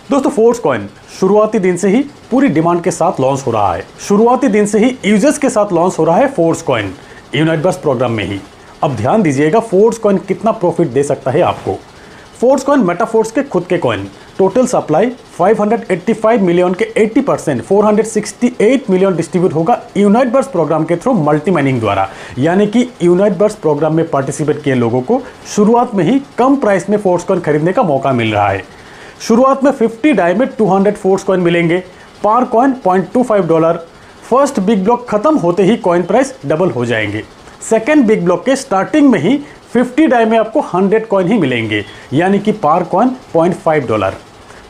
दोस्तों force coin शुरुआती दिन से ही पूरी डिमांड के साथ लॉन्च हो रहा है। शुरुआती दिन से ही यूजर्स के साथ लॉन्च हो रहा है Force Coin Unite Burst program में ही। अब ध्यान दीजिएगा फोर्स कॉइन कितना प्रॉफिट दे सकता है आपको। फोर्स कॉइन मेटाफोर्स के खुद के कॉइन, टोटल सप्लाई 585 मिलियन के 80% 468 मिलियन डिस्ट्रीब्यूट होगा यूनाइट बर्स्ट प्रोग्राम के थ्रू मल्टी माइनिंग द्वारा। यानी कि यूनाइट बर्स्ट प्रोग्राम में पार्टिसिपेट किए लोगों को शुरुआत में ही कम प्राइस में फोर्स कॉइन खरीदने का मौका मिल रहा है। शुरुआत में 50 डाई में 200 फोर्स कॉइन मिलेंगे, पर कॉइन $0.25। फर्स्ट बिग ब्लॉक खत्म होते ही कॉइन प्राइस डबल हो जाएंगे। सेकेंड बिग ब्लॉक के स्टार्टिंग में ही 50 डाई में आपको 100 कॉइन ही मिलेंगे, यानी कि पर कॉइन $0.5।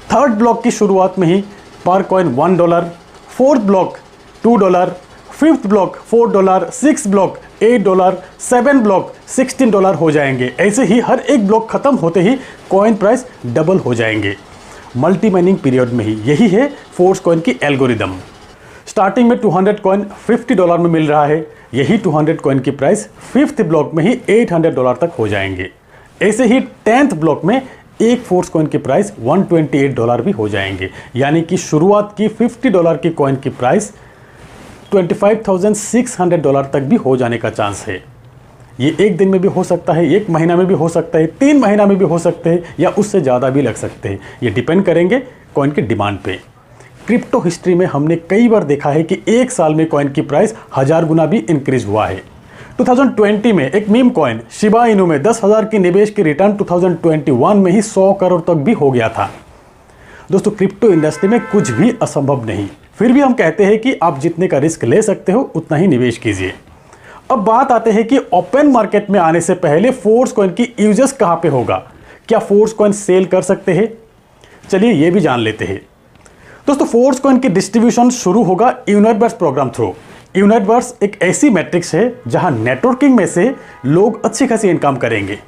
थर्ड ब्लॉक की शुरुआत में ही पर coin $1, fourth block $2, fifth block $4, six block $8, 7 block $16 हो जाएंगे। ऐसे ही हर एक ब्लॉक खत्म होते ही कॉइन प्राइस डबल हो जाएंगे मल्टी माइनिंग पीरियड में ही। यही है फोर्स कॉइन की एल्गोरिदम। स्टार्टिंग में 200 कॉइन $50 में मिल रहा है, यही 200 कॉइन की प्राइस फिफ्थ ब्लॉक में ही $800 तक हो जाएंगे। ऐसे ही 10th ब्लॉक में एक फोर्स कॉइन की प्राइस $128 भी हो जाएंगे, यानी कि शुरुआत की $50 की कॉइन की प्राइस $25,600 तक भी हो जाने का चांस है। ये एक दिन में भी हो सकता है, एक महीना में भी हो सकता है, 3 महीना में भी हो सकते हैं, या उससे ज़्यादा भी लग सकते हैं। ये डिपेंड करेंगे कॉइन की डिमांड पे। क्रिप्टो हिस्ट्री में हमने कई बार देखा है कि एक साल में कॉइन की प्राइस 1000 गुना भी इंक्रीज हुआ है। 2020 में एक मीम कॉइन शिबा इनू में 10,000 की निवेश की रिटर्न 2021 में ही 100 करोड़ तक भी हो गया था। दोस्तों क्रिप्टो इंडस्ट्री में कुछ भी असंभव नहीं, फिर भी हम कहते हैं कि आप जितने का रिस्क ले सकते हो उतना ही निवेश कीजिए। अब बात आते हैं कि ओपन मार्केट में आने से पहले फोर्स कॉइन की यूजर्स कहां पे होगा, क्या फोर्स कॉइन सेल कर सकते हैं? चलिए ये भी जान लेते हैं। दोस्तों फोर्स कॉइन की डिस्ट्रीब्यूशन शुरू होगा Unite Burst program through. Unite Burst एक ऐसी मैट्रिक्स है जहां नेटवर्किंग में से लोग अच्छी खासी इनकम करेंगे।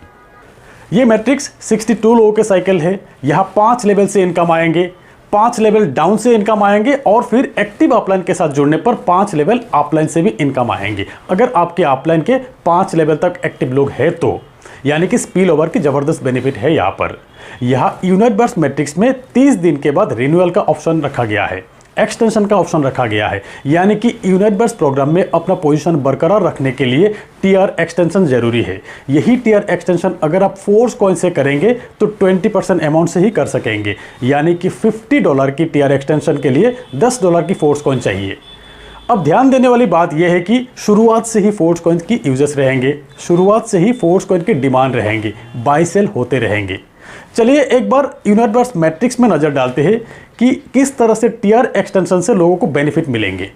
ये मैट्रिक्स 62 लोगों के साइकिल है। यहां 5 लेवल से इनकम आएंगे, 5 लेवल डाउन से इनकम आएंगे, और फिर एक्टिव अपलाइन के साथ जुड़ने पर 5 लेवल अपलाइन से भी इनकम आएंगे। अगर आपके अपलाइन के 5 लेवल तक एक्टिव लोग हैं तो, यानी कि स्पिल ओवर की जबरदस्त बेनिफिट है यहाँ पर। यहाँ यूनाइट बर्स्ट मैट्रिक्स में 30 दिन के बाद रिन्यूअल का ऑप्शन रखा गया है, एक्सटेंशन का ऑप्शन रखा गया है। यानी कि यूनाइट बर्स्ट प्रोग्राम में अपना पोजीशन बरकरार रखने के लिए टीआर एक्सटेंशन जरूरी है। यही टीआर एक्सटेंशन अगर आप फोर्स कॉइन से करेंगे तो 20% अमाउंट से ही कर सकेंगे, यानी कि $50 की टीआर एक्सटेंशन के लिए $10 की फोर्स कॉइन चाहिए। अब ध्यान देने वाली बात यह है कि शुरुआत से ही फोर्स कॉइन की यूजर्स रहेंगे, शुरुआत से ही फोर्स कॉइन की डिमांड रहेंगे, बाय सेल होते रहेंगे। चलिए एक बार यूनाइट बर्स्ट मैट्रिक्स में नजर डालते हैं कि किस तरह से टीआर एक्सटेंशन से लोगों को बेनिफिट मिलेंगे।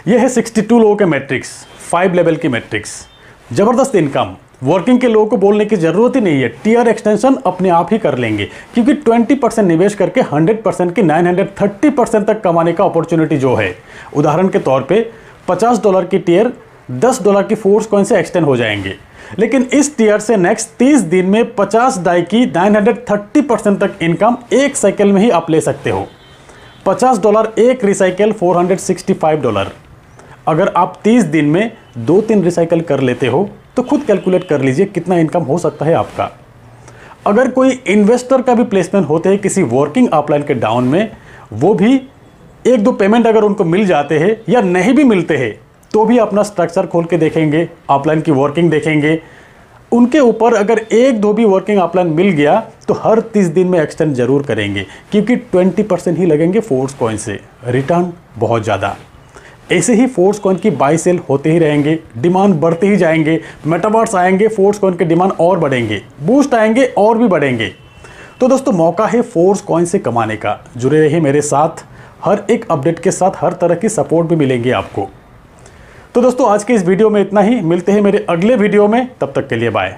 यह है 62 लोगों के मैट्रिक्स, 5 लेवल की मैट्रिक्स, जबरदस्त इनकम। वर्किंग के लोगों को बोलने की जरूरत ही नहीं है, टीआर एक्सटेंशन अपने आप ही कर लेंगे, क्योंकि 20% निवेश करके 100% की 930% तक कमाने का अपॉर्चुनिटी जो है। उदाहरण के तौर पे $50 की टीआर $10 की फोर्स कॉइन से एक्सटेंड हो जाएंगे, लेकिन इस टीआर से नेक्स्ट 30 दिन में 50 डाई की 930% तक इनकम एक साइकिल में ही आप ले सकते हो। $50 एक रिसाइकिल $465। अगर आप 30 दिन में 2-3 रिसाइकिल कर लेते हो तो खुद कैलकुलेट कर लीजिए कितना इनकम हो सकता है आपका। अगर कोई इन्वेस्टर का भी प्लेसमेंट होते हैं किसी वर्किंग अपलाइन के डाउन में, वो भी 1-2 पेमेंट अगर उनको मिल जाते हैं या नहीं भी मिलते हैं तो भी अपना स्ट्रक्चर खोल के देखेंगे, अपलाइन की वर्किंग देखेंगे। उनके ऊपर अगर 1-2 भी वर्किंग अपलाइन मिल गया तो हर 30 दिन में एक्सटेंड जरूर करेंगे, क्योंकि 20% ही लगेंगे फोर्स कॉइन से, रिटर्न बहुत ज़्यादा। ऐसे ही फोर्स कॉइन की बाय सेल होते ही रहेंगे, डिमांड बढ़ते ही जाएंगे। मेटावर्स आएंगे, फोर्स कॉइन के डिमांड और बढ़ेंगे, बूस्ट आएंगे और भी बढ़ेंगे। तो दोस्तों मौका है फोर्स कॉइन से कमाने का। जुड़े रहिए मेरे साथ, हर एक अपडेट के साथ हर तरह की सपोर्ट भी मिलेंगे आपको। तो दोस्तों आज के इस वीडियो में इतना ही, मिलते हैं मेरे अगले वीडियो में, तब तक के लिए बाय।